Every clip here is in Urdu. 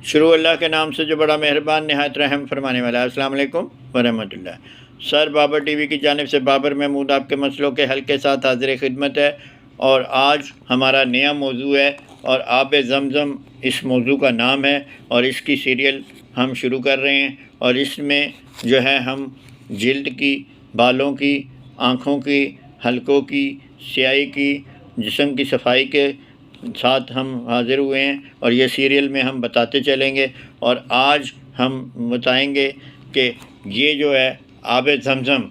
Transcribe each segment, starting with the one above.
شروع اللہ کے نام سے جو بڑا مہربان نہایت رحم فرمانے والا ہے۔ السلام علیکم ورحمۃ اللہ۔ سر بابر ٹی وی کی جانب سے بابر محمود آپ کے مسئلوں کے حل کے ساتھ حاضر خدمت ہے، اور آج ہمارا نیا موضوع ہے اور آب زمزم اس موضوع کا نام ہے، اور اس کی سیریل ہم شروع کر رہے ہیں، اور اس میں جو ہے ہم جلد کی، بالوں کی، آنکھوں کی، حلقوں کی، سیاہی کی، جسم کی صفائی کے ساتھ ہم حاضر ہوئے ہیں، اور یہ سیریل میں ہم بتاتے چلیں گے۔ اور آج ہم بتائیں گے کہ یہ جو ہے آب زمزم،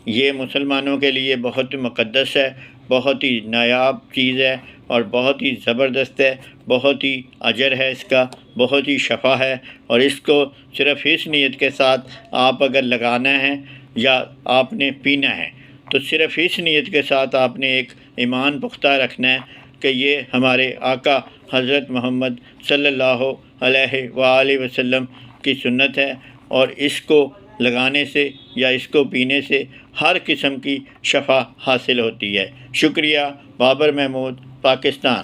یہ مسلمانوں کے لیے بہت مقدس ہے، بہت ہی نایاب چیز ہے، اور بہت ہی زبردست ہے، بہت ہی اجر ہے اس کا، بہت ہی شفا ہے، اور اس کو صرف اس نیت کے ساتھ آپ اگر لگانا ہے یا آپ نے پینا ہے تو صرف اس نیت کے ساتھ آپ نے ایک ایمان پختہ رکھنا ہے کہ یہ ہمارے آقا حضرت محمد صلی اللہ علیہ وآلہ وسلم کی سنت ہے، اور اس کو لگانے سے یا اس کو پینے سے ہر قسم کی شفا حاصل ہوتی ہے۔ شکریہ۔ بابر محمود، پاکستان۔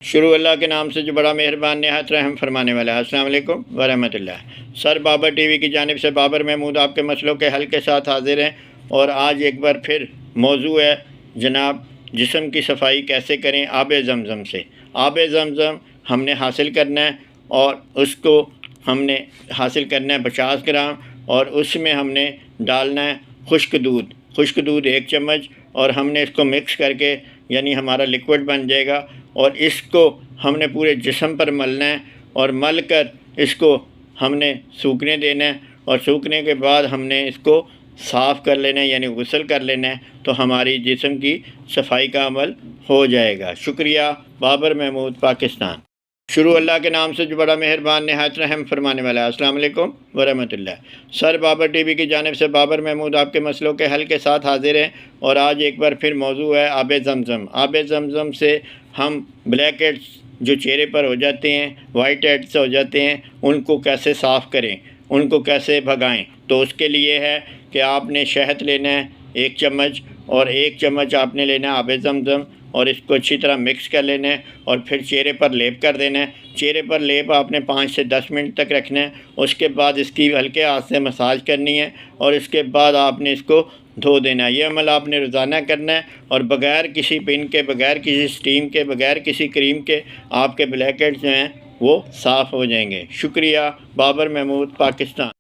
شروع اللہ کے نام سے جو بڑا مہربان نہایت رحم فرمانے والا ہے۔ السلام علیکم ورحمۃ اللہ۔ سر بابر ٹی وی کی جانب سے بابر محمود آپ کے مسئلوں کے حل کے ساتھ حاضر ہیں، اور آج ایک بار پھر موضوع ہے جناب جسم کی صفائی کیسے کریں آب زمزم سے۔ آب زمزم ہم نے حاصل کرنا ہے، اور اس کو ہم نے حاصل کرنا ہے 50 گرام، اور اس میں ہم نے ڈالنا ہے خشک دودھ 1 چمچ، اور ہم نے اس کو مکس کر کے یعنی ہمارا لیکوڈ بن جائے گا، اور اس کو ہم نے پورے جسم پر ملنا ہے، اور مل کر اس کو ہم نے سوکھنے دینا ہے، اور سوکھنے کے بعد ہم نے اس کو صاف کر لینا ہے یعنی غسل کر لینا ہے، تو ہماری جسم کی صفائی کا عمل ہو جائے گا۔ شکریہ۔ بابر محمود، پاکستان۔ شروع اللہ کے نام سے جو بڑا مہربان نہایت رحم فرمانے والا ہے۔ السلام علیکم ورحمۃ اللہ۔ سر بابر ٹی وی کی جانب سے بابر محمود آپ کے مسئلوں کے حل کے ساتھ حاضر ہیں، اور آج ایک بار پھر موضوع ہے آب زمزم۔ آب زمزم سے ہم بلیک ہیڈز جو چہرے پر ہو جاتے ہیں، وائٹ ہیڈز ہو جاتے ہیں، ان کو کیسے صاف کریں، ان کو کیسے بھگائیں۔ تو اس کے لیے ہے کہ آپ نے شہد لینا ہے 1 چمچ، اور 1 چمچ آپ نے لینا ہے آب زمزم، اور اس کو اچھی طرح مکس کر لینا ہے، اور پھر چہرے پر لیپ کر دینا ہے۔ چہرے پر لیپ آپ نے 5 سے 10 منٹ تک رکھنا ہے، اس کے بعد اس کی ہلکے ہاتھ سے مساج کرنی ہے، اور اس کے بعد آپ نے اس کو دھو دینا ہے۔ یہ عمل آپ نے روزانہ کرنا ہے، اور بغیر کسی پن کے، بغیر کسی سٹیم کے، بغیر کسی کریم کے آپ کے بلیک ہیڈز جو ہیں وہ صاف ہو جائیں گے۔ شکریہ۔ بابر محمود، پاکستان۔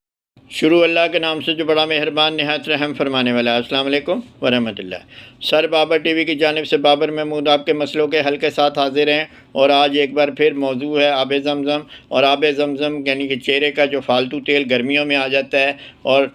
شروع اللہ کے نام سے جو بڑا مہربان نہایت رحم فرمانے والا ہے۔ السلام علیکم ورحمۃ اللہ۔ سر بابر ٹی وی کی جانب سے بابر محمود آپ کے مسئلوں کے حل کے ساتھ حاضر ہیں، اور آج ایک بار پھر موضوع ہے آب زمزم۔ اور آب زمزم یعنی کہ چہرے کا جو فالتو تیل گرمیوں میں آ جاتا ہے، اور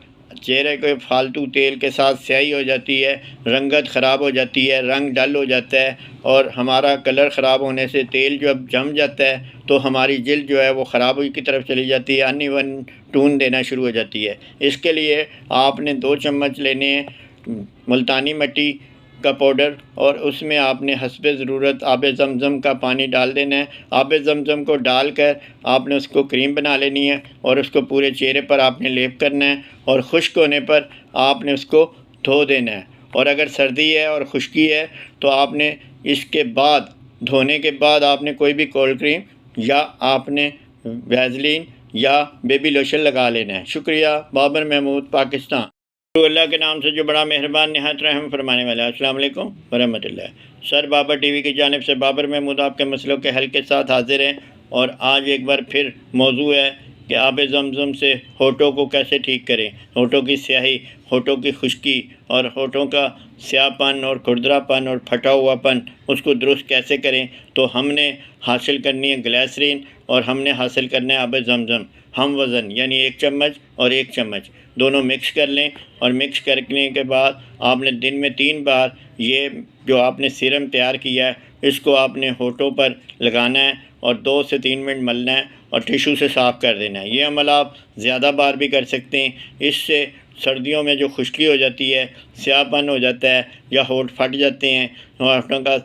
چہرے کے فالتو تیل کے ساتھ سیاہی ہو جاتی ہے، رنگت خراب ہو جاتی ہے، رنگ ڈل ہو جاتا ہے، اور ہمارا کلر خراب ہونے سے تیل جو اب جم جاتا ہے تو ہماری جلد جو ہے وہ خرابی کی طرف چلی جاتی ہے، ان ایون ٹون دینا شروع ہو جاتی ہے۔ اس کے لیے آپ نے 2 چمچ لینے ہیں ملتانی مٹی کا پاؤڈر، اور اس میں آپ نے حسب ضرورت آب زمزم کا پانی ڈال دینا ہے۔ آب زمزم کو ڈال کر آپ نے اس کو کریم بنا لینی ہے، اور اس کو پورے چہرے پر آپ نے لیپ کرنا ہے، اور خشک ہونے پر آپ نے اس کو دھو دینا ہے۔ اور اگر سردی ہے اور خشکی ہے تو آپ نے اس کے بعد، دھونے کے بعد آپ نے کوئی بھی کولڈ کریم یا آپ نے ویزلین یا بیبی لوشن لگا لینا ہے۔ شکریہ۔ بابر محمود، پاکستان۔ اللہ کے نام سے جو بڑا مہربان نہایت رحم فرمانے والا ہے۔ السلام علیکم ورحمۃ اللہ۔ سر بابر ٹی وی کی جانب سے بابر محمود آپ کے مسئلوں کے حل کے ساتھ حاضر ہیں، اور آج ایک بار پھر موضوع ہے کہ آب زمزم سے ہونٹوں کو کیسے ٹھیک کریں۔ ہونٹوں کی سیاہی، ہونٹوں کی خشکی، اور ہونٹوں کا سیاہ پن اور کھردرا پن اور پھٹا ہوا پن، اس کو درست کیسے کریں۔ تو ہم نے حاصل کرنی ہے گلیسرین، اور ہم نے حاصل کرنا ہے آب زمزم۔ ہم وزن یعنی 1 چمچ اور 1 چمچ دونوں مکس کر لیں، اور مکس کرنے کے بعد آپ نے دن میں 3 بار یہ جو آپ نے سیرم تیار کیا ہے اس کو آپ نے ہونٹوں پر لگانا ہے، اور 2 سے 3 منٹ ملنا ہے، اور ٹیشو سے صاف کر دینا ہے۔ یہ عمل آپ زیادہ بار بھی کر سکتے ہیں۔ اس سے سردیوں میں جو خشکی ہو جاتی ہے، سیاہ پن ہو جاتا ہے، یا ہونٹ پھٹ جاتے ہیں، ہونٹوں کا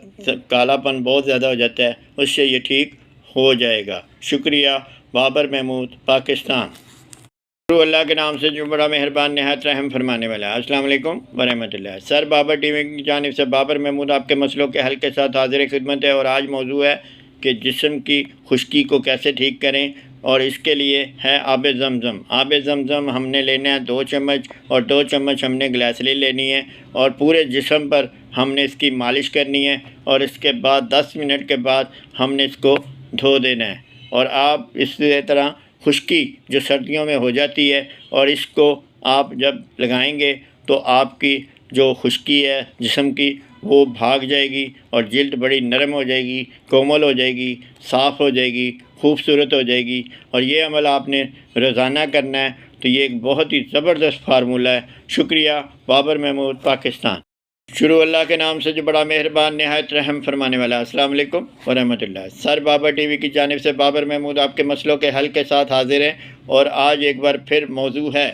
کالا پن بہت زیادہ ہو جاتا ہے، اس سے یہ ٹھیک ہو جائے گا۔ شکریہ۔ بابر محمود، پاکستان۔ شروع اللہ کے نام سے جو بڑا مہربان نہایت رحم فرمانے والا ہے۔ السلام علیکم ورحمۃ اللہ۔ سر بابر ٹی وی کی جانب سے بابر محمود آپ کے مسئلوں کے حل کے ساتھ حاضر خدمت ہے، اور آج موضوع ہے کہ جسم کی خشکی کو کیسے ٹھیک کریں، اور اس کے لیے ہے آب زمزم۔ آب زمزم ہم نے لینا ہے 2 چمچ، اور 2 چمچ ہم نے گلیسرین لینی ہے، اور پورے جسم پر ہم نے اس کی مالش کرنی ہے، اور اس کے بعد 10 منٹ کے بعد ہم نے اس کو دھو دینا ہے۔ اور آپ اسی طرح خشکی جو سردیوں میں ہو جاتی ہے، اور اس کو آپ جب لگائیں گے تو آپ کی جو خشکی ہے جسم کی وہ بھاگ جائے گی، اور جلد بڑی نرم ہو جائے گی، کومل ہو جائے گی، صاف ہو جائے گی، خوبصورت ہو جائے گی۔ اور یہ عمل آپ نے روزانہ کرنا ہے، تو یہ ایک بہت ہی زبردست فارمولہ ہے۔ شکریہ، بابر محمود، پاکستان۔ شروع اللہ کے نام سے جو بڑا مہربان نہایت رحم فرمانے والا۔ السلام علیکم ورحمۃ اللہ۔ سر بابر ٹی وی کی جانب سے بابر محمود آپ کے مسئلوں کے حل کے ساتھ حاضر ہیں، اور آج ایک بار پھر موضوع ہے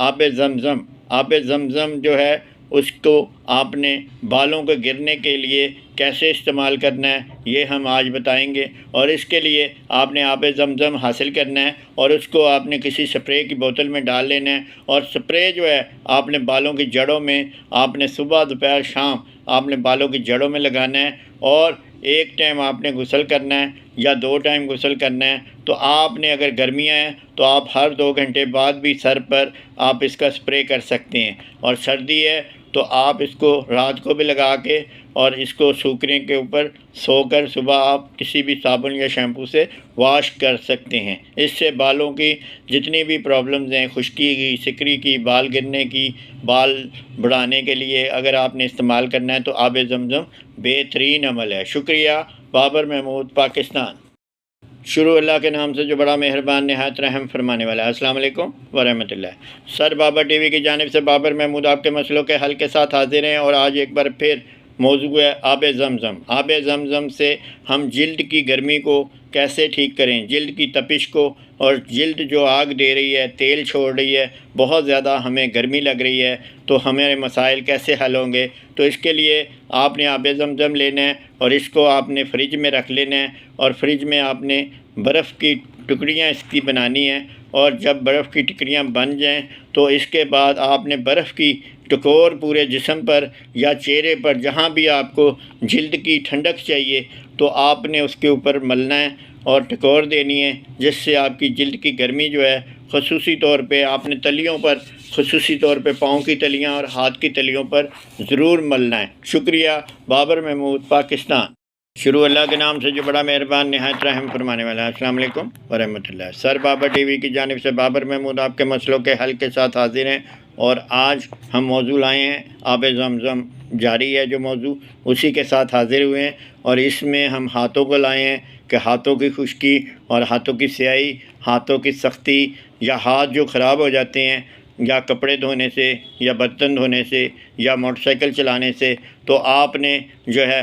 آب زمزم۔ آب زمزم جو ہے اس کو آپ نے بالوں کے گرنے کے لیے کیسے استعمال کرنا ہے یہ ہم آج بتائیں گے، اور اس کے لیے آپ نے آب زمزم حاصل کرنا ہے، اور اس کو آپ نے کسی سپرے کی بوتل میں ڈال لینا ہے، اور سپرے جو ہے آپ نے بالوں کی جڑوں میں آپ نے صبح دوپہر شام آپ نے بالوں کی جڑوں میں لگانا ہے، اور ایک ٹائم آپ نے غسل کرنا ہے یا 2 ٹائم غسل کرنا ہے۔ تو آپ نے اگر گرمیاں ہیں تو آپ ہر 2 گھنٹے بعد بھی سر پر آپ اس کا سپرے کر سکتے ہیں، اور سردی ہے تو آپ اس کو رات کو بھی لگا کے اور اس کو سوکھنے کے اوپر سو کر صبح آپ کسی بھی صابن یا شیمپو سے واش کر سکتے ہیں۔ اس سے بالوں کی جتنی بھی پرابلمز ہیں، خشکی کی، سکری کی، بال گرنے کی، بال بڑھانے کے لیے اگر آپ نے استعمال کرنا ہے تو آب زمزم بہترین عمل ہے۔ شکریہ، بابر محمود، پاکستان۔ شروع اللہ کے نام سے جو بڑا مہربان نہایت رحم فرمانے والا ہے۔ السلام علیکم ورحمۃ اللہ۔ سر بابر ٹی وی کی جانب سے بابر محمود آپ کے مسئلوں کے حل کے ساتھ حاضر ہیں، اور آج ایک بار پھر موضوع ہے آب زمزم۔ آب زمزم سے ہم جلد کی گرمی کو کیسے ٹھیک کریں، جلد کی تپش کو، اور جلد جو آگ دے رہی ہے، تیل چھوڑ رہی ہے، بہت زیادہ ہمیں گرمی لگ رہی ہے، تو ہمارے مسائل کیسے حل ہوں گے۔ تو اس کے لیے آپ نے آب زمزم لینا ہے، اور اس کو آپ نے فریج میں رکھ لینا ہے، اور فریج میں آپ نے برف کی ٹکڑیاں اس کی بنانی ہیں، اور جب برف کی ٹکڑیاں بن جائیں تو اس کے بعد آپ نے برف کی ٹکور پورے جسم پر یا چہرے پر جہاں بھی آپ کو جلد کی ٹھنڈک چاہیے تو آپ نے اس کے اوپر ملنا ہے اور ٹکور دینی ہے، جس سے آپ کی جلد کی گرمی جو ہے خصوصی طور پہ آپ نے تلیوں پر، خصوصی طور پہ پاؤں کی تلیاں اور ہاتھ کی تلیوں پر ضرور ملنا ہے۔ شکریہ، بابر محمود، پاکستان۔ شروع اللہ کے نام سے جو بڑا مہربان نہایت رحم فرمانے والا ہے۔ السلام علیکم ورحمۃ اللہ۔ سر بابر ٹی وی کی جانب سے بابر محمود آپ کے مسئلوں کے حل کے ساتھ حاضر ہیں، اور آج ہم موضوع لائے ہیں آب زمزم۔ جاری ہے جو موضوع، اسی کے ساتھ حاضر ہوئے ہیں، اور اس میں ہم ہاتھوں کو لائے ہیں کہ ہاتھوں کی خشکی اور ہاتھوں کی سیاہی، ہاتھوں کی سختی، یا ہاتھ جو خراب ہو جاتے ہیں یا کپڑے دھونے سے یا برتن دھونے سے یا موٹر سائیکل چلانے سے، تو آپ نے جو ہے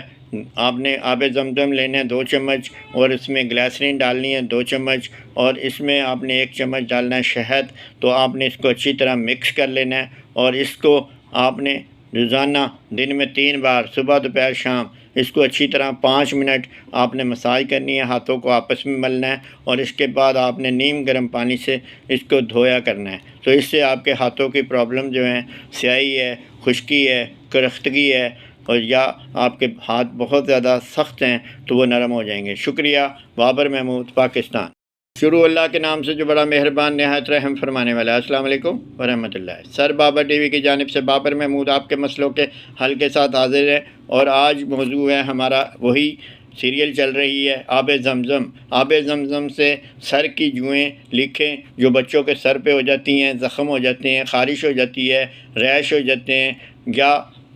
آپ نے آب زمزم لینا ہے 2 چمچ، اور اس میں گلیسرین ڈالنی ہے 2 چمچ، اور اس میں آپ نے 1 چمچ ڈالنا ہے شہد۔ تو آپ نے اس کو اچھی طرح مکس کر لینا ہے، اور اس کو آپ نے روزانہ دن میں 3 بار صبح دوپہر شام اس کو اچھی طرح 5 منٹ آپ نے مساج کرنی ہے، ہاتھوں کو آپس میں ملنا ہے، اور اس کے بعد آپ نے نیم گرم پانی سے اس کو دھویا کرنا ہے۔ تو اس سے آپ کے ہاتھوں کی پرابلم جو ہیں، سیاہی ہے، خشکی ہے، کرختگی ہے، اور یا آپ کے ہاتھ بہت زیادہ سخت ہیں تو وہ نرم ہو جائیں گے۔ شکریہ، بابر محمود، پاکستان۔ شروع اللہ کے نام سے جو بڑا مہربان نہایت رحم فرمانے والا ہے۔ السلام علیکم ورحمۃ اللہ۔ سر بابر ٹی وی کی جانب سے بابر محمود آپ کے مسئلوں کے حل کے ساتھ حاضر ہے، اور آج موضوع ہے ہمارا وہی سیریل چل رہی ہے آب زمزم۔ آب زمزم سے سر کی جوئیں، لیکھیں جو بچوں کے سر پہ ہو جاتی ہیں، زخم ہو جاتے ہیں، خارش ہو جاتی ہے، ریش ہو جاتے ہیں، یا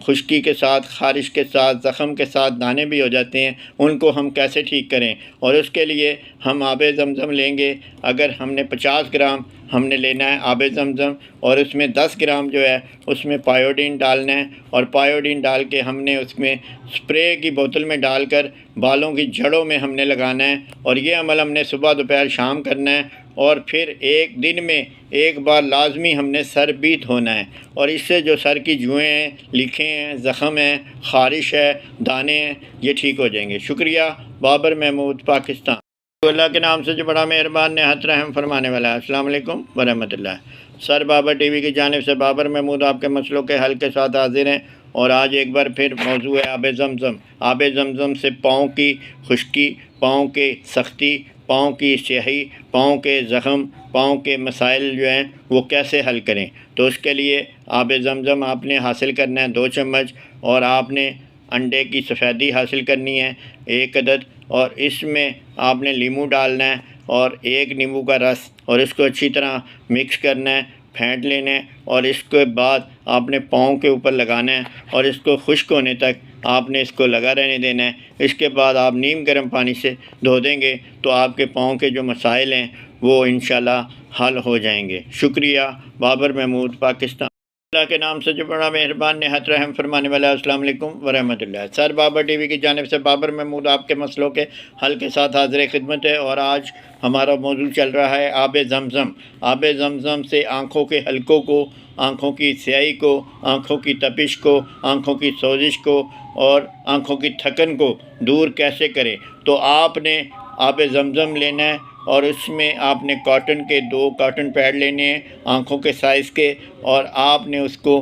خشکی کے ساتھ، خارش کے ساتھ، زخم کے ساتھ دانے بھی ہو جاتے ہیں، ان کو ہم کیسے ٹھیک کریں۔ اور اس کے لیے ہم آب زمزم لیں گے۔ اگر ہم نے 50 گرام ہم نے لینا ہے آب زمزم، اور اس میں 10 گرام جو ہے اس میں پائیوڈین ڈالنا ہے، اور پائیوڈین ڈال کے ہم نے اس میں سپرے کی بوتل میں ڈال کر بالوں کی جڑوں میں ہم نے لگانا ہے، اور یہ عمل ہم نے صبح دوپہر شام کرنا ہے، اور پھر ایک دن میں 1 بار لازمی ہم نے سر بھی دھونا ہے، اور اس سے جو سر کی جوئیں ہیں، لیکھیں ہیں، زخم ہیں، خارش ہے، دانے ہیں، یہ ٹھیک ہو جائیں گے۔ شکریہ، بابر محمود، پاکستان۔ اللہ کے نام سے جو بڑا مہربان نہایت رحم فرمانے والا ہے۔ السلام علیکم ورحمۃ اللہ۔ سر بابر ٹی وی کی جانب سے بابر محمود آپ کے مسئلوں کے حل کے ساتھ حاضر ہیں، اور آج ایک بار پھر موضوع ہے آب زمزم۔ آب زمزم سے پاؤں کی خشکی، پاؤں کی سختی، پاؤں کی سیاہی، پاؤں کے زخم، پاؤں کے مسائل جو ہیں وہ کیسے حل کریں۔ تو اس کے لیے آب زمزم آپ نے حاصل کرنا ہے 2 چمچ، اور آپ نے انڈے کی سفیدی حاصل کرنی ہے 1 عدد، اور اس میں آپ نے لیمو ڈالنا ہے اور 1 نیمبو کا رس، اور اس کو اچھی طرح مکس کرنا ہے، پھینٹ لینا ہے، اور اس کے بعد آپ نے پاؤں کے اوپر لگانا ہے اور اس کو خشک ہونے تک آپ نے اس کو لگا رہنے دینا ہے۔ اس کے بعد آپ نیم گرم پانی سے دھو دیں گے تو آپ کے پاؤں کے جو مسائل ہیں وہ انشاءاللہ حل ہو جائیں گے۔ شکریہ۔ بابر محمود، پاکستان۔ اللہ کے نام سے جو بڑا مہربان نہایت رحم فرمانے والا ہے۔ السلام علیکم ورحمۃ اللہ۔ سر بابر ٹی وی کی جانب سے بابر محمود آپ کے مسئلوں کے حل کے ساتھ حاضر خدمت ہے، اور آج ہمارا موضوع چل رہا ہے آب زمزم۔ آب زمزم سے آنکھوں کے حلقوں کو، آنکھوں کی سیاہی کو، آنکھوں کی تپش کو، آنکھوں کی سوزش کو اور آنکھوں کی تھکن کو دور کیسے کریں۔ تو آپ نے آب زمزم لینا ہے، اور اس میں آپ نے کاٹن کے 2 کاٹن پیڈ لینے ہیں آنکھوں کے سائز کے، اور آپ نے اس کو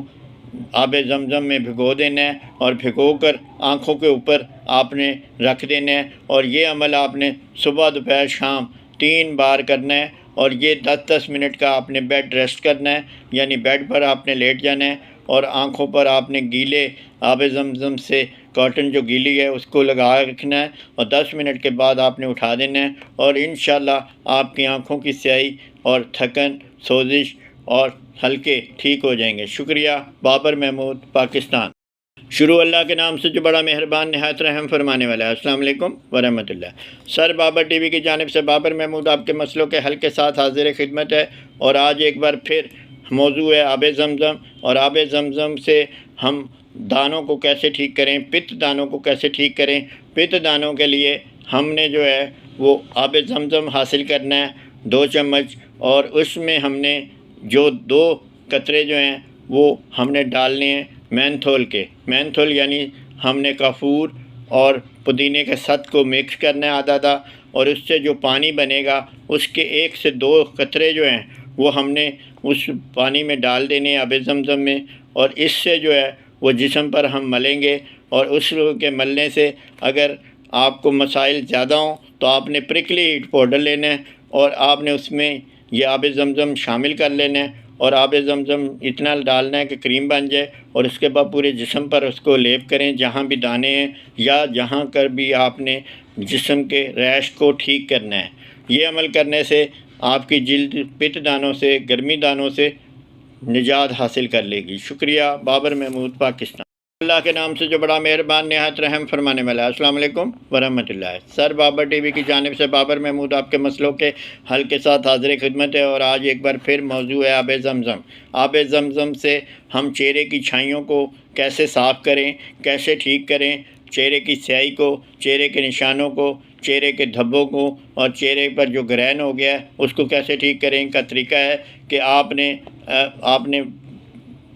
آب زمزم میں بھگو دینا ہے، اور بھگو کر آنکھوں کے اوپر آپ نے رکھ دینا ہے، اور یہ عمل آپ نے صبح دوپہر شام 3 بار کرنا ہے، اور یہ 10-10 منٹ کا آپ نے بیڈ ریسٹ کرنا ہے، یعنی بیڈ پر آپ نے لیٹ جانا ہے، اور آنکھوں پر آپ نے گیلے آب زمزم سے کاٹن جو گیلی ہے اس کو لگا رکھنا ہے، اور 10 منٹ کے بعد آپ نے اٹھا دینا ہے، اور انشاءاللہ آپ کی آنکھوں کی سیاہی اور تھکن، سوزش اور حلقے ٹھیک ہو جائیں گے۔ شکریہ۔ بابر محمود، پاکستان۔ شروع اللہ کے نام سے جو بڑا مہربان نہایت رحم فرمانے والا ہے۔ السلام علیکم ورحمۃ اللہ۔ سر بابر ٹی وی کی جانب سے بابر محمود آپ کے مسئلوں کے حل کے ساتھ حاضر خدمت ہے، اور آج ایک بار پھر موضوع ہے آب زمزم، اور آب زمزم سے ہم دانوں کو کیسے ٹھیک کریں، پت دانوں کو کیسے ٹھیک کریں۔ پت دانوں کے لیے ہم نے جو ہے وہ آب زمزم حاصل کرنا ہے 2 چمچ، اور اس میں ہم نے جو 2 قطرے جو ہیں وہ ہم نے ڈالنے ہیں مینتھول کے۔ مینتھول یعنی ہم نے کافور اور پودینے کے ست کو مکس کرنا ہے آدھا، اور اس سے جو پانی بنے گا اس کے 1 سے 2 قطرے جو ہیں وہ ہم نے اس پانی میں ڈال دینے ہیں آب زمزم میں، اور اس سے جو ہے وہ جسم پر ہم ملیں گے، اور اس کے ملنے سے اگر آپ کو مسائل زیادہ ہوں تو آپ نے پرکلی ہیٹ پاؤڈر لینا ہے، اور آپ نے اس میں یہ آب زمزم شامل کر لینا ہے، اور آب زمزم اتنا ڈالنا ہے کہ کریم بن جائے، اور اس کے بعد پورے جسم پر اس کو لیپ کریں جہاں بھی دانے ہیں یا جہاں کر بھی آپ نے جسم کے ریش کو ٹھیک کرنا ہے۔ یہ عمل کرنے سے آپ کی جلد پت دانوں سے، گرمی دانوں سے نجات حاصل کر لے گی۔ شکریہ۔ بابر محمود، پاکستان۔ اللہ کے نام سے جو بڑا مہربان نہایت رحم فرمانے والا ہے۔ السلام علیکم ورحمۃ اللہ۔ سر بابر ٹی وی کی جانب سے بابر محمود آپ کے مسئلوں کے حل کے ساتھ حاضر خدمت ہے، اور آج ایک بار پھر موضوع ہے آب زمزم۔ آب زمزم سے ہم چہرے کی چھائیوں کو کیسے صاف کریں، کیسے ٹھیک کریں، چہرے کی سیاہی کو، چہرے کے نشانوں کو، چہرے کے دھبوں کو، اور چہرے پر جو گرہن ہو گیا ہے اس کو کیسے ٹھیک کریں کا طریقہ ہے کہ آپ نے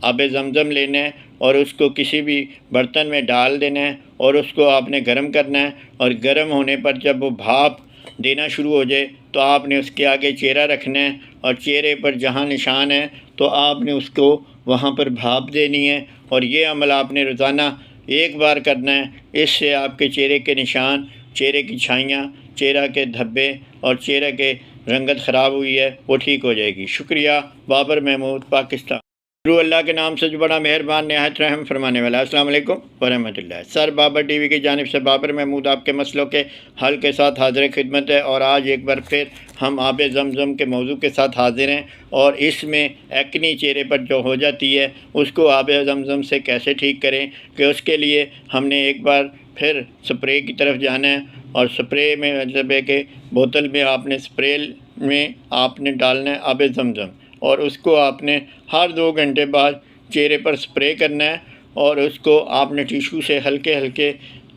آب زمزم لینا ہے، اور اس کو کسی بھی برتن میں ڈال دینا ہے، اور اس کو آپ نے گرم کرنا ہے، اور گرم ہونے پر جب وہ بھاپ دینا شروع ہو جائے تو آپ نے اس کے آگے چہرہ رکھنا ہے، اور چہرے پر جہاں نشان ہے تو آپ نے اس کو وہاں پر بھاپ دینی ہے، اور یہ عمل آپ نے روزانہ 1 بار کرنا ہے۔ اس سے آپ کے چہرے کے نشان، چہرے کی چھائیاں، چہرہ کے دھبے اور چہرے کے رنگت خراب ہوئی ہے وہ ٹھیک ہو جائے گی۔ شکریہ۔ بابر محمود، پاکستان۔ شروع اللہ کے نام سے جو بڑا مہربان نہایت رحم فرمانے والا ہے۔ السلام علیکم ورحمۃ اللہ۔ سر بابر ٹی وی کی جانب سے بابر محمود آپ کے مسئلوں کے حل کے ساتھ حاضر خدمت ہے، اور آج ایک بار پھر ہم آب زمزم کے موضوع کے ساتھ حاضر ہیں، اور اس میں ایکنی چہرے پر جو ہو جاتی ہے اس کو آب زمزم سے کیسے ٹھیک کریں، کہ اس کے لیے ہم نے ایک بار پھر سپرے کی طرف جانا ہے، اور سپرے میں مطلب ہے کہ بوتل میں آپ نے سپرے میں آپ نے ڈالنا ہے آب زمزم، اور اس کو آپ نے ہر 2 گھنٹے بعد چہرے پر سپرے کرنا ہے، اور اس کو آپ نے ٹیشو سے ہلکے ہلکے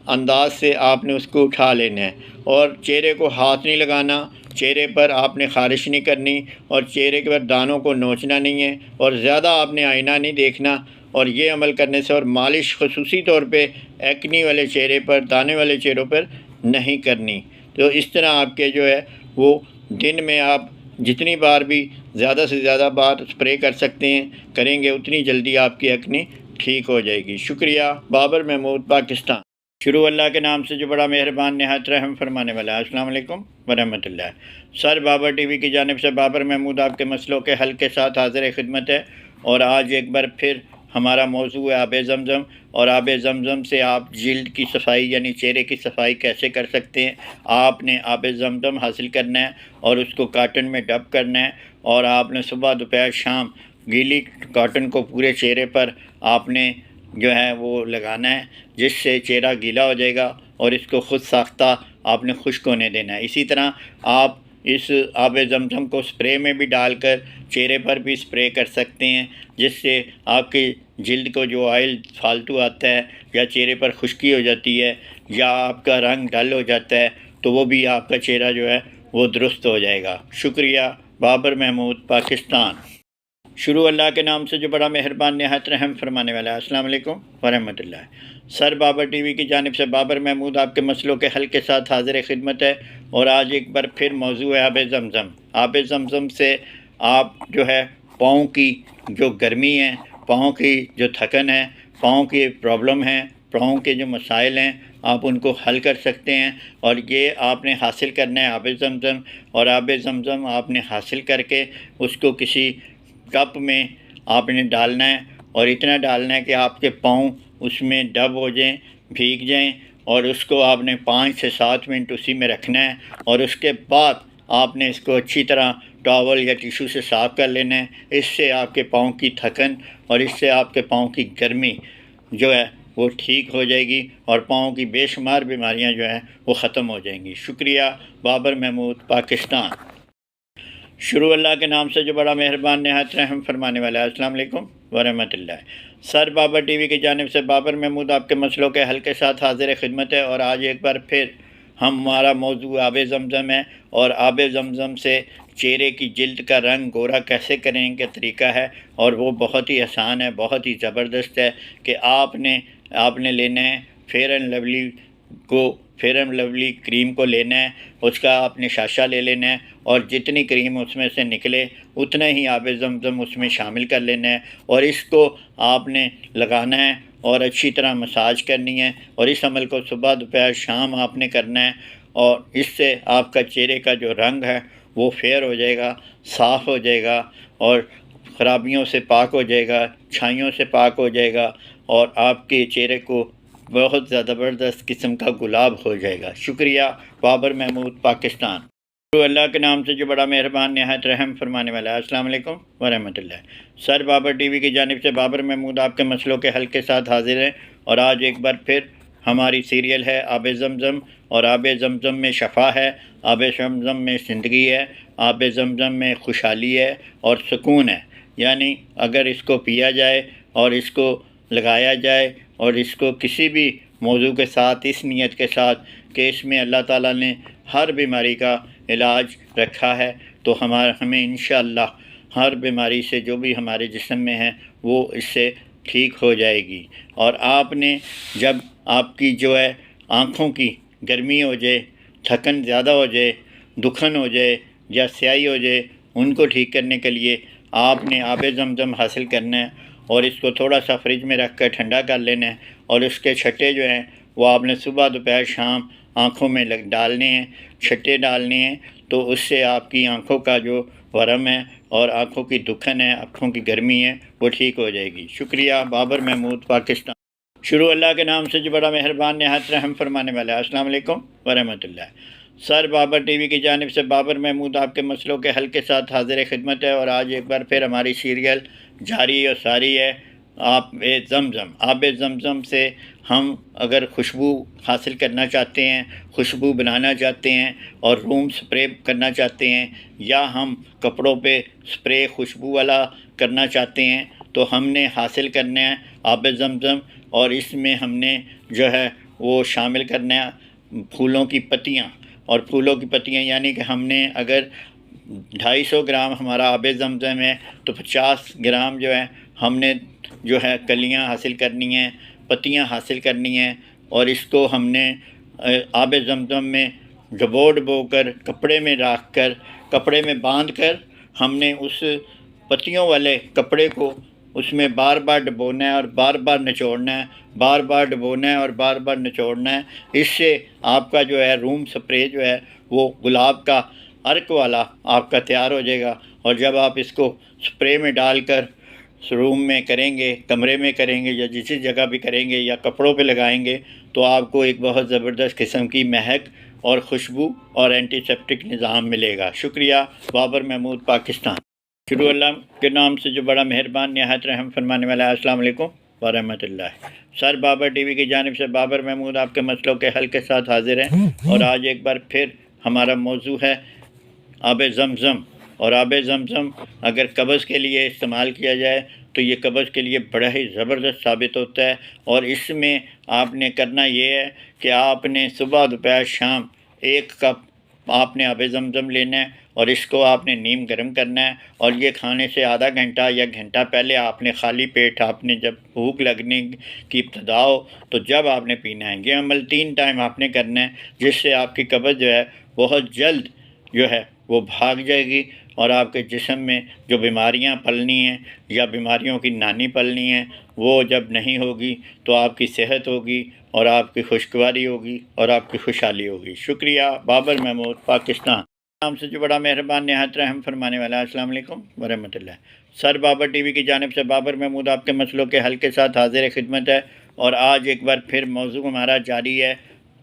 انداز سے آپ نے اس کو اٹھا لینا ہے، اور چہرے کو ہاتھ نہیں لگانا، چہرے پر آپ نے خارش نہیں کرنی، اور چہرے کے پر دانوں کو نوچنا نہیں ہے، اور زیادہ آپ نے آئینہ نہیں دیکھنا، اور یہ عمل کرنے سے اور مالش خصوصی طور پہ ایکنی والے چہرے پر، دانے والے چہروں پر نہیں کرنی۔ تو اس طرح آپ کے جو ہے وہ دن میں آپ جتنی بار بھی زیادہ سے زیادہ بار سپرے کر سکتے ہیں، کریں گے اتنی جلدی آپ کی ایکنی ٹھیک ہو جائے گی۔ شکریہ۔ بابر محمود، پاکستان۔ شروع اللہ کے نام سے جو بڑا مہربان نہایت رحم فرمانے والا ہے۔ السلام علیکم ورحمۃ اللہ۔ سر بابر ٹی وی کی جانب سے بابر محمود آپ کے مسئلوں کے حل کے ساتھ حاضر خدمت ہے، اور آج ایک بار پھر ہمارا موضوع ہے آب زمزم، اور آب زمزم سے آپ جلد کی صفائی یعنی چہرے کی صفائی کیسے کر سکتے ہیں۔ آپ نے آب زمزم حاصل کرنا ہے اور اس کو کاٹن میں ڈب کرنا ہے، اور آپ نے صبح دوپہر شام گیلی کاٹن کو پورے چہرے پر آپ نے جو ہے وہ لگانا ہے، جس سے چہرہ گیلا ہو جائے گا، اور اس کو خود ساختہ آپ نے خشک ہونے دینا ہے۔ اسی طرح آپ اس آب زمزم کو سپرے میں بھی ڈال کر چہرے پر بھی سپرے کر سکتے ہیں، جس سے آپ کی جلد کو جو آئل فالتو آتا ہے یا چہرے پر خشکی ہو جاتی ہے یا آپ کا رنگ ڈل ہو جاتا ہے تو وہ بھی آپ کا چہرہ جو ہے وہ درست ہو جائے گا۔ شکریہ۔ بابر محمود، پاکستان۔ شروع اللہ کے نام سے جو بڑا مہربان نہایت رحم فرمانے والا ہے۔ السلام علیکم ورحمۃ اللہ۔ سر بابر ٹی وی کی جانب سے بابر محمود آپ کے مسئلوں کے حل کے ساتھ حاضر خدمت ہے، اور آج ایک بار پھر موضوع ہے آب زمزم۔ آب زمزم سے آپ جو ہے پاؤں کی جو گرمی ہے، پاؤں کی جو تھکن ہے، پاؤں کی پرابلم ہے، پاؤں کے جو مسائل ہیں، آپ ان کو حل کر سکتے ہیں، اور یہ آپ نے حاصل کرنا ہے آب زمزم، اور آب زمزم آپ نے حاصل کر کے اس کو کسی کپ میں آپ نے ڈالنا ہے، اور اتنا ڈالنا ہے کہ آپ کے پاؤں اس میں ڈب ہو جائیں، بھیگ جائیں، اور اس کو آپ نے 5 سے 7 منٹ اسی میں رکھنا ہے، اور اس کے بعد آپ نے اس کو اچھی طرح ٹاول یا ٹیشو سے صاف کر لینا ہے۔ اس سے آپ کے پاؤں کی تھکن اور اس سے آپ کے پاؤں کی گرمی جو ہے وہ ٹھیک ہو جائے گی، اور پاؤں کی بے شمار بیماریاں جو ہیں وہ ختم ہو جائیں گی۔ شکریہ۔ بابر محمود، پاکستان۔ شروع اللہ کے نام سے جو بڑا مہربان نہایت رحم فرمانے والا ہے۔ السلام علیکم ورحمۃ اللہ۔ سر بابر ٹی وی کی جانب سے بابر محمود آپ کے مسئلوں کے حل کے ساتھ حاضر خدمت ہے، اور آج ایک بار پھر ہمارا موضوع آب زمزم ہے، اور آب زمزم سے چہرے کی جلد کا رنگ گورا کیسے کرنے کا طریقہ ہے، اور وہ بہت ہی آسان ہے، بہت ہی زبردست ہے کہ آپ نے لینا ہے فیئر اینڈ لولی کریم کو لینا ہے، اس کا آپ نے شاشہ لے لینا ہے، اور جتنی کریم اس میں سے نکلے اتنا ہی آب زمزم اس میں شامل کر لینا ہے، اور اس کو آپ نے لگانا ہے اور اچھی طرح مساج کرنی ہے، اور اس عمل کو صبح دوپہر شام آپ نے کرنا ہے، اور اس سے آپ کا چہرے کا جو رنگ ہے وہ فیئر ہو جائے گا، صاف ہو جائے گا، اور خرابیوں سے پاک ہو جائے گا، چھائیوں سے پاک ہو جائے گا، اور آپ کے چہرے کو بہت زبردست قسم کا گلاب ہو جائے گا۔ شکریہ۔ بابر محمود، پاکستان۔ شروع اللہ کے نام سے جو بڑا مہربان نہایت رحم فرمانے والا ہے۔ السلام علیکم ورحمۃ اللہ۔ سر بابر ٹی وی کی جانب سے بابر محمود آپ کے مسئلوں کے حل کے ساتھ حاضر ہیں، اور آج ایک بار پھر ہماری سیریل ہے آب زمزم، اور آب زمزم میں شفا ہے، آب زمزم میں زندگی ہے، آب زمزم میں خوشحالی ہے اور سکون ہے۔ یعنی اگر اس کو پیا جائے اور اس کو لگایا جائے، اور اس کو کسی بھی موضوع کے ساتھ اس نیت کے ساتھ کہ اس میں اللہ تعالیٰ نے ہر بیماری کا علاج رکھا ہے، تو ہمیں انشاءاللہ ہر بیماری سے جو بھی ہمارے جسم میں ہے وہ اس سے ٹھیک ہو جائے گی۔ اور آپ نے جب آپ کی جو ہے آنکھوں کی گرمی ہو جائے، تھکن زیادہ ہو جائے، دکھن ہو جائے یا سیاہی ہو جائے، ان کو ٹھیک کرنے کے لیے آپ نے آب زمزم حاصل کرنا ہے، اور اس کو تھوڑا سا فریج میں رکھ کر ٹھنڈا کر لینا ہے، اور اس کے چھٹے جو ہیں وہ آپ نے صبح دوپہر شام آنکھوں میں ڈالنے ہیں، چھٹے ڈالنے ہیں، تو اس سے آپ کی آنکھوں کا جو ورم ہے اور آنکھوں کی دکھن ہے، آنکھوں کی گرمی ہے، وہ ٹھیک ہو جائے گی۔ شکریہ۔ بابر محمود، پاکستان۔ شروع اللہ کے نام سے جو بڑا مہربان نہایت رحم فرمانے والا ہے۔ السلام علیکم ورحمۃ اللہ۔ سر بابر ٹی وی کی جانب سے بابر محمود آپ کے مسئلوں کے حل کے ساتھ حاضر خدمت ہے، اور آج ایک بار پھر ہماری سیریل جاری اور ساری ہے آب زمزم۔ آب زمزم سے ہم اگر خوشبو حاصل کرنا چاہتے ہیں، خوشبو بنانا چاہتے ہیں، اور روم سپرے کرنا چاہتے ہیں، یا ہم کپڑوں پہ سپرے خوشبو والا کرنا چاہتے ہیں، تو ہم نے حاصل کرنا ہے آب زمزم، اور اس میں ہم نے جو ہے وہ شامل کرنا ہے پھولوں کی پتیاں، اور پھولوں کی پتیاں یعنی کہ ہم نے اگر 250 گرام ہمارا آب زمزم ہے تو 50 گرام جو ہے ہم نے جو ہے کلیاں حاصل کرنی ہیں، پتیاں حاصل کرنی ہیں، اور اس کو ہم نے آب زمزم میں ڈبو کر کپڑے میں کپڑے میں باندھ کر ہم نے اس پتیوں والے کپڑے کو اس میں بار بار ڈبونا ہے اور بار بار نچوڑنا ہے، بار بار ڈبونا ہے اور بار بار نچوڑنا ہے۔ اس سے آپ کا جو ہے روم سپرے جو ہے وہ گلاب کا عرق والا آپ کا تیار ہو جائے گا، اور جب آپ اس کو سپرے میں ڈال کر روم میں کریں گے، کمرے میں کریں گے، یا جس جگہ بھی کریں گے یا کپڑوں پہ لگائیں گے، تو آپ کو ایک بہت زبردست قسم کی مہک اور خوشبو اور اینٹی سیپٹک نظام ملے گا۔ شکریہ۔ بابر محمود، پاکستان۔ شروع اللہ کے نام سے جو بڑا مہربان نہایت رحم فرمانے والا ہے۔ السلام علیکم ورحمۃ اللہ۔ سر بابر ٹی وی کی جانب سے بابر محمود آپ کے مسئلوں کے حل کے ساتھ حاضر ہیں، اور آج ایک بار پھر ہمارا موضوع ہے آب زمزم۔ اور آب زمزم اگر قبض کے لیے استعمال کیا جائے تو یہ قبض کے لیے بڑا ہی زبردست ثابت ہوتا ہے، اور اس میں آپ نے کرنا یہ ہے کہ آپ نے صبح دوپہر شام 1 کپ آپ نے آب زمزم لینا ہے، اور اس کو آپ نے نیم گرم کرنا ہے، اور یہ کھانے سے آدھا گھنٹہ یا گھنٹہ پہلے آپ نے خالی پیٹ، آپ نے جب بھوک لگنے کی ابتدا ہو تو جب آپ نے پینا ہے۔ یہ عمل 3 ٹائم آپ نے کرنا ہے، جس سے آپ کی قبض جو ہے بہت جلد جو ہے وہ بھاگ جائے گی، اور آپ کے جسم میں جو بیماریاں پلنی ہیں یا بیماریوں کی نانی پلنی ہیں وہ جب نہیں ہوگی تو آپ کی صحت ہوگی، اور آپ کی خوشگواری ہوگی، اور آپ کی خوشحالی ہوگی۔ شکریہ۔ بابر محمود، پاکستان۔ نام سے جو بڑا مہربان نہایت رحم فرمانے والا ہے۔ السلام علیکم ورحمۃ اللہ۔ سر بابر ٹی وی کی جانب سے بابر محمود آپ کے مسئلوں کے حل کے ساتھ حاضر خدمت ہے، اور آج ایک بار پھر موضوع ہمارا جاری ہے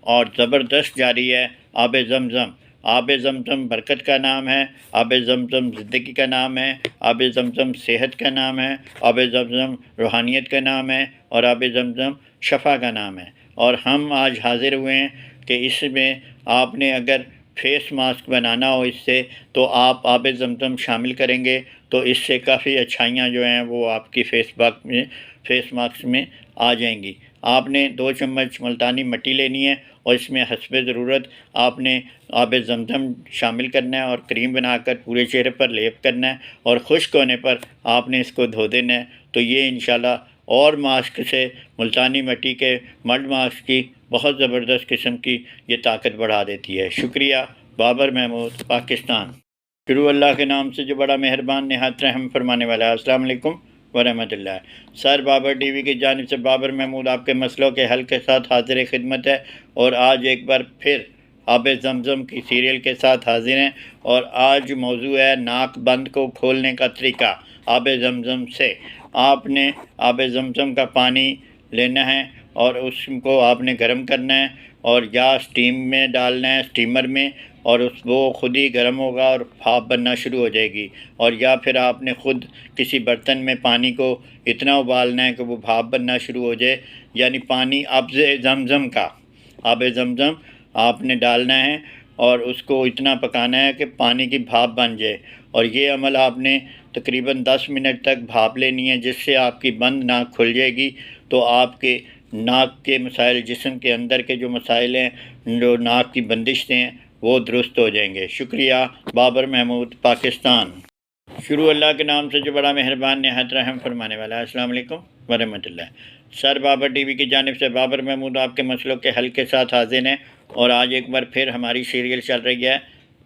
اور زبردست جاری ہے، آب زمزم۔ آب زمزم برکت کا نام ہے، آب زمزم زندگی کا نام ہے، آب زمزم صحت کا نام ہے، آب زمزم روحانیت کا نام ہے، اور آب زمزم شفا کا نام ہے۔ اور ہم آج حاضر ہوئے ہیں کہ اس میں آپ نے اگر فیس ماسک بنانا ہو اس سے، تو آپ آب زمزم شامل کریں گے تو اس سے کافی اچھائیاں جو ہیں وہ آپ کی فیس ماسک میں آ جائیں گی۔ آپ نے 2 چمچ ملتانی مٹی لینی ہے، اور اس میں حسب ضرورت آپ نے آب زمزم شامل کرنا ہے، اور کریم بنا کر پورے چہرے پر لیپ کرنا ہے، اور خشک ہونے پر آپ نے اس کو دھو دینا ہے۔ تو یہ انشاءاللہ اور ماسک سے ملتانی مٹی کے مڈ ماسک کی بہت زبردست قسم کی یہ طاقت بڑھا دیتی ہے۔ شکریہ۔ بابر محمود، پاکستان۔ شروع اللہ کے نام سے جو بڑا مہربان نہایت رحم فرمانے والا ہے۔ السلام علیکم ورحمۃ اللہ۔ سر بابر ٹی وی کی جانب سے بابر محمود آپ کے مسئلوں کے حل کے ساتھ حاضر خدمت ہے، اور آج ایک بار پھر آب زمزم کی سیریل کے ساتھ حاضر ہیں، اور آج موضوع ہے ناک بند کو کھولنے کا طریقہ آب زمزم سے۔ آپ نے آب زمزم کا پانی لینا ہے، اور اس کو آپ نے گرم کرنا ہے، اور یا اسٹیم میں ڈالنا ہے، اسٹیمر میں، اور وہ خود ہی گرم ہوگا اور بھاپ بننا شروع ہو جائے گی، اور یا پھر آپ نے خود کسی برتن میں پانی کو اتنا ابالنا ہے کہ وہ بھاپ بننا شروع ہو جائے، یعنی پانی آب زمزم کا آب زمزم آپ نے ڈالنا ہے، اور اس کو اتنا پکانا ہے کہ پانی کی بھاپ بن جائے، اور یہ عمل آپ نے تقریباً 10 منٹ تک بھاپ لینی ہے، جس سے آپ کی بند ناک کھل جائے گی، تو آپ کے ناک کے مسائل، جسم کے اندر کے جو مسائل ہیں، جو ناک کی بندشیں ہیں، وہ درست ہو جائیں گے۔ شکریہ۔ بابر محمود، پاکستان۔ شروع اللہ کے نام سے جو بڑا مہربان نہایت رحم فرمانے والا ہے۔ السلام علیکم ورحمۃ اللہ۔ سر بابر ٹی وی کی جانب سے بابر محمود آپ کے مسئلوں کے حل کے ساتھ حاضر ہیں، اور آج ایک بار پھر ہماری سیریل چل رہی ہے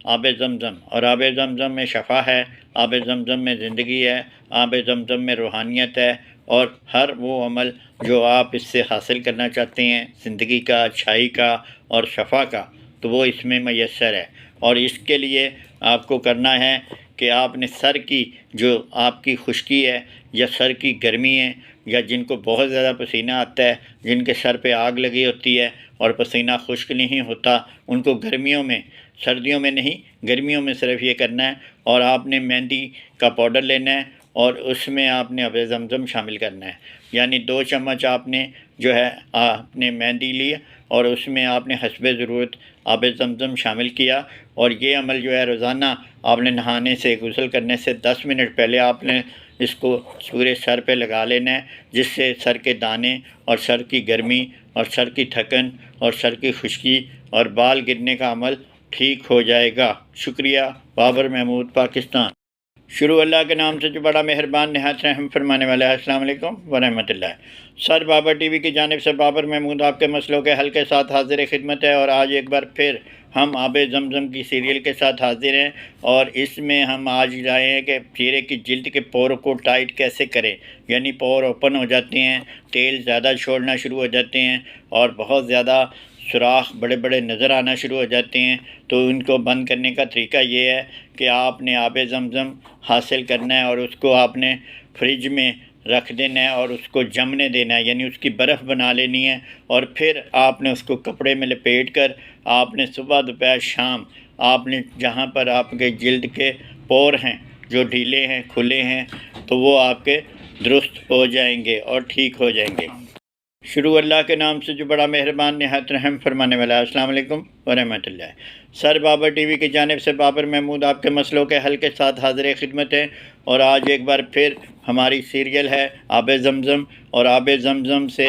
آب زمزم، اور آب زمزم میں شفا ہے، آب زمزم میں زندگی ہے، آب زمزم میں روحانیت ہے، اور ہر وہ عمل جو آپ اس سے حاصل کرنا چاہتے ہیں، زندگی کا، اچھائی کا اور شفا کا، تو وہ اس میں میسر ہے۔ اور اس کے لیے آپ کو کرنا ہے کہ آپ نے سر کی جو آپ کی خشکی ہے یا سر کی گرمی ہے، یا جن کو بہت زیادہ پسینہ آتا ہے، جن کے سر پہ آگ لگی ہوتی ہے اور پسینہ خشک نہیں ہوتا، ان کو گرمیوں میں، سردیوں میں نہیں، گرمیوں میں صرف یہ کرنا ہے، اور آپ نے مہندی کا پاؤڈر لینا ہے، اور اس میں آپ نے آب زمزم شامل کرنا ہے، یعنی 2 چمچ آپ نے جو ہے آپ نے مہندی لی، اور اس میں آپ نے حسب ضرورت آب زمزم شامل کیا، اور یہ عمل جو ہے روزانہ آپ نے نہانے سے، غسل کرنے سے 10 منٹ پہلے آپ نے اس کو پورے سر پہ لگا لینا ہے، جس سے سر کے دانے اور سر کی گرمی اور سر کی تھکن اور سر کی خشکی اور بال گرنے کا عمل ٹھیک ہو جائے گا۔ شکریہ۔ بابر محمود، پاکستان۔ شروع اللہ کے نام سے جو بڑا مہربان نہایت رحم فرمانے والا ہے۔ السلام علیکم ورحمۃ اللہ۔ سر بابر ٹی وی کی جانب سے بابر محمود آپ کے مسئلوں کے حل کے ساتھ حاضر خدمت ہے، اور آج ایک بار پھر ہم آب زمزم کی سیریل کے ساتھ حاضر ہیں، اور اس میں ہم آج لائے ہیں کہ چہرے کی جلد کے پوروں کو ٹائٹ کیسے کریں، یعنی پور اوپن ہو جاتے ہیں، تیل زیادہ چھوڑنا شروع ہو جاتے ہیں اور بہت زیادہ سوراخ بڑے بڑے نظر آنا شروع ہو جاتے ہیں، تو ان کو بند کرنے کا طریقہ یہ ہے کہ آپ نے آب زمزم حاصل کرنا ہے اور اس کو آپ نے فریج میں رکھ دینا ہے اور اس کو جمنے دینا ہے، یعنی اس کی برف بنا لینی ہے، اور پھر آپ نے اس کو کپڑے میں لپیٹ کر آپ نے صبح دوپہر شام آپ نے جہاں پر آپ کے جلد کے پور ہیں جو ڈھیلے ہیں کھلے ہیں تو وہ آپ کے درست ہو جائیں گے اور ٹھیک ہو جائیں گے۔ شروع اللہ کے نام سے جو بڑا مہربان نہایت رحم فرمانے والا ہے۔ السلام علیکم ورحمۃ اللہ۔ سر بابر ٹی وی کی جانب سے بابر محمود آپ کے مسئلوں کے حل کے ساتھ حاضر خدمت ہے، اور آج ایک بار پھر ہماری سیریل ہے آب زمزم، اور آب زمزم سے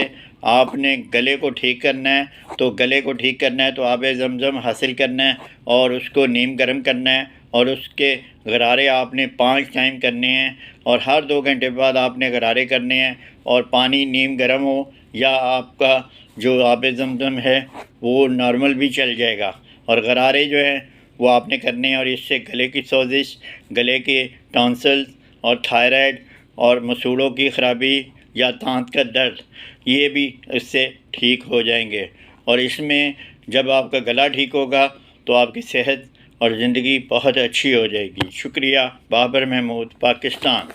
آپ نے گلے کو ٹھیک کرنا ہے، تو گلے کو ٹھیک کرنا ہے تو آب زمزم حاصل کرنا ہے اور اس کو نیم گرم کرنا ہے، اور اس کے غرارے آپ نے 5 ٹائم کرنے ہیں، اور ہر 2 گھنٹے بعد آپ نے غرارے کرنے ہیں، اور پانی نیم گرم ہو یا آپ کا جو آب زمزم ہے وہ نارمل بھی چل جائے گا، اور غرارے جو ہیں وہ آپ نے کرنے ہیں، اور اس سے گلے کی سوزش، گلے کے ٹانسلز اور تھائرائڈ اور مسوڑوں کی خرابی یا دانت کا درد یہ بھی اس سے ٹھیک ہو جائیں گے، اور اس میں جب آپ کا گلا ٹھیک ہوگا تو آپ کی صحت اور زندگی بہت اچھی ہو جائے گی۔ شکریہ۔ بابر محمود، پاکستان۔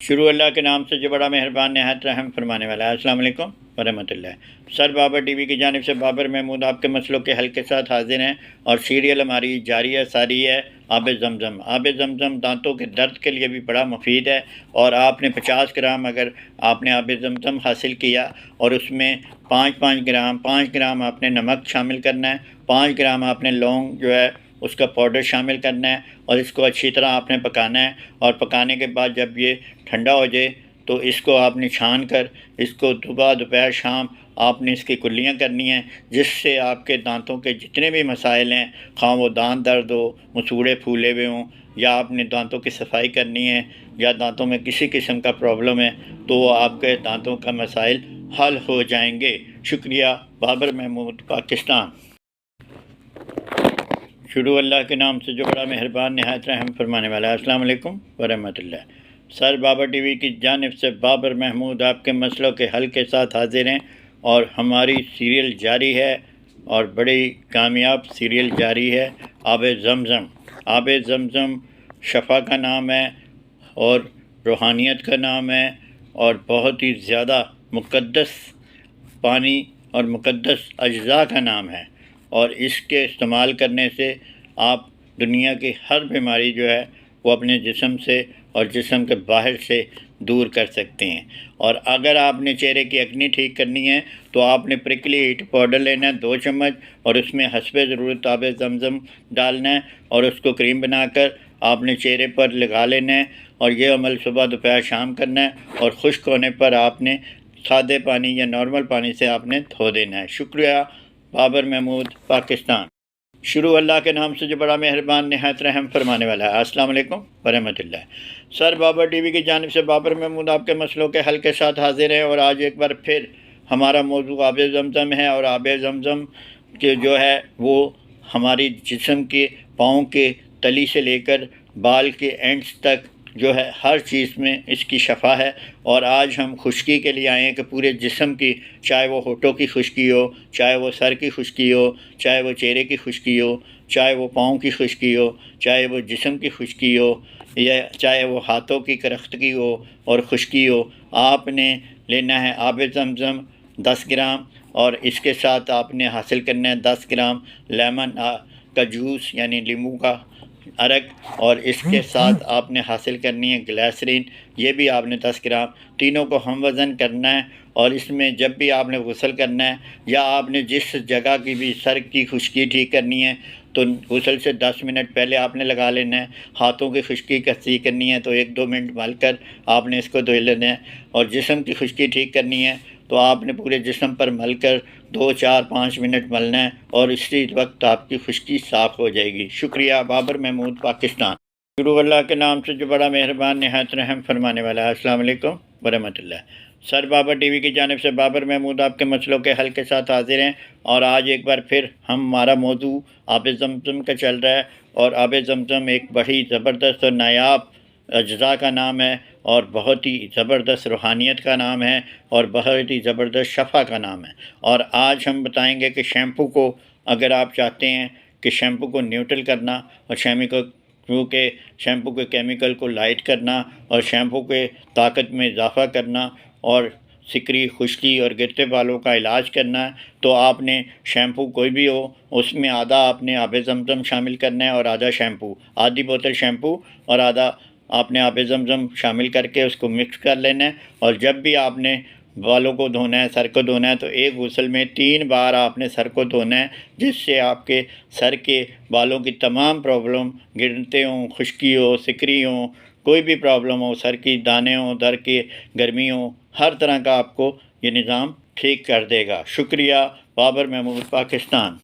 شروع اللہ کے نام سے جو بڑا مہربان نہایت رحم فرمانے والا ہے۔ السلام علیکم ورحمۃ اللہ۔ سر بابر ٹی وی کی جانب سے بابر محمود آپ کے مسئلوں کے حل کے ساتھ حاضر ہیں، اور سیریل ہماری جاری ہے ساری ہے آب زمزم۔ آب زمزم دانتوں کے درد کے لیے بھی بڑا مفید ہے، اور آپ نے 50 گرام اگر آپ نے آب زمزم حاصل کیا اور اس میں 5 گرام آپ نے نمک شامل کرنا ہے، 5 گرام آپ نے لونگ جو ہے اس کا پاؤڈر شامل کرنا ہے، اور اس کو اچھی طرح آپ نے پکانا ہے، اور پکانے کے بعد جب یہ ٹھنڈا ہو جائے تو اس کو آپ نے چھان کر اس کو صبح دوپہر شام آپ نے اس کی کلیاں کرنی ہیں، جس سے آپ کے دانتوں کے جتنے بھی مسائل ہیں، خواہ وہ دانت درد ہو، مسوڑے پھولے ہوئے ہوں، یا آپ نے دانتوں کی صفائی کرنی ہے، یا دانتوں میں کسی قسم کا پرابلم ہے، تو وہ آپ کے دانتوں کا مسائل حل ہو جائیں گے۔ شکریہ۔ بابر محمود، پاکستان۔ شروع اللہ کے نام سے جو بڑا مہربان نہایت رحم فرمانے والا ہے۔ السلام علیکم ورحمۃ اللہ۔ سر بابر ٹی وی کی جانب سے بابر محمود آپ کے مسئلوں کے حل کے ساتھ حاضر ہیں، اور ہماری سیریل جاری ہے، اور بڑی کامیاب سیریل جاری ہے آب زمزم۔ آب زمزم شفا کا نام ہے اور روحانیت کا نام ہے، اور بہت ہی زیادہ مقدس پانی اور مقدس اجزاء کا نام ہے، اور اس کے استعمال کرنے سے آپ دنیا کی ہر بیماری جو ہے وہ اپنے جسم سے اور جسم کے باہر سے دور کر سکتے ہیں۔ اور اگر آپ نے چہرے کی اکنی ٹھیک کرنی ہے تو آپ نے پرکلی ہیٹ پاؤڈر لینا ہے 2 چمچ، اور اس میں حسب ضرورت آب زمزم ڈالنا ہے، اور اس کو کریم بنا کر آپ نے چہرے پر لگا لینا ہے، اور یہ عمل صبح دوپہر شام کرنا ہے، اور خشک ہونے پر آپ نے سادے پانی یا نارمل پانی سے آپ نے دھو دینا ہے۔ شکریہ۔ بابر محمود، پاکستان۔ شروع اللہ کے نام سے جو بڑا مہربان نہایت رحم فرمانے والا ہے۔ السلام علیکم ورحمۃ اللہ۔ سر بابر ٹی وی کی جانب سے بابر محمود آپ کے مسئلوں کے حل کے ساتھ حاضر ہیں، اور آج ایک بار پھر ہمارا موضوع آب زمزم ہے، اور آب زمزم کے جو ہے وہ ہماری جسم کے پاؤں کے تلی سے لے کر بال کے اینڈز تک جو ہے ہر چیز میں اس کی شفا ہے، اور آج ہم خشکی کے لیے آئے ہیں کہ پورے جسم کی، چاہے وہ ہونٹوں کی خشکی ہو، چاہے وہ سر کی خشکی ہو، چاہے وہ چہرے کی خشکی ہو، چاہے وہ پاؤں کی خشکی ہو، چاہے وہ جسم کی خشکی ہو، یا چاہے وہ ہاتھوں کی کرختگی ہو اور خشکی ہو، آپ نے لینا ہے آب زمزم 10 گرام، اور اس کے ساتھ آپ نے حاصل کرنا ہے 10 گرام لیمن کا جوس یعنی لیمو کا ارک، اور اس کے ساتھ آپ نے حاصل کرنی ہے گلیسرین، یہ بھی آپ نے 10 گرام، تینوں کو ہم وزن کرنا ہے، اور اس میں جب بھی آپ نے غسل کرنا ہے یا آپ نے جس جگہ کی بھی سر کی خشکی ٹھیک کرنی ہے تو غسل سے 10 منٹ پہلے آپ نے لگا لینا ہے، ہاتھوں کی خشکی ٹھیک کرنی ہے تو 1-2 منٹ مل کر آپ نے اس کو دھو لینا ہے، اور جسم کی خشکی ٹھیک کرنی ہے تو آپ نے پورے جسم پر مل کر 2-4-5 منٹ ملنا ہے، اور اسی وقت آپ کی خشکی صاف ہو جائے گی۔ شکریہ۔ بابر محمود، پاکستان۔ شروع اللہ کے نام سے جو بڑا مہربان نہایت رحم فرمانے والا ہے۔ السلام علیکم ورحمۃ اللہ۔ سر بابر ٹی وی کی جانب سے بابر محمود آپ کے مسئلوں کے حل کے ساتھ حاضر ہیں، اور آج ایک بار پھر ہمارا موضوع آب زمزم کا چل رہا ہے، اور آب زمزم ایک بڑی زبردست اور نایاب اجزاء کا نام ہے، اور بہت ہی زبردست روحانیت کا نام ہے، اور بہت ہی زبردست شفا کا نام ہے۔ اور آج ہم بتائیں گے کہ شیمپو کو اگر آپ چاہتے ہیں کہ شیمپو کو نیوٹرل کرنا، اور شیمپو کے کیمیکل کو لائٹ کرنا، اور شیمپو کے طاقت میں اضافہ کرنا، اور سکری، خشکی اور گرتے بالوں کا علاج کرنا ہے، تو آپ نے شیمپو کوئی بھی ہو، اس میں آدھا آپ نے آب زمزم شامل کرنا ہے اور آدھا شیمپو، آدھی بوتل شیمپو اور آدھا آپ نے آب زمزم شامل کر کے اس کو مکس کر لینا ہے۔ اور جب بھی آپ نے بالوں کو دھونا ہے، سر کو دھونا ہے، تو ایک غسل میں 3 بار آپ نے سر کو دھونا ہے، جس سے آپ کے سر کے بالوں کی تمام پرابلم، گرتے ہوں، خشکی ہو، سکری ہوں، کوئی بھی پرابلم ہو، سر کی دانے ہوں، در کی گرمی ہو، ہر طرح کا آپ کو یہ نظام ٹھیک کر دے گا۔ شکریہ۔ بابر محمود، پاکستان۔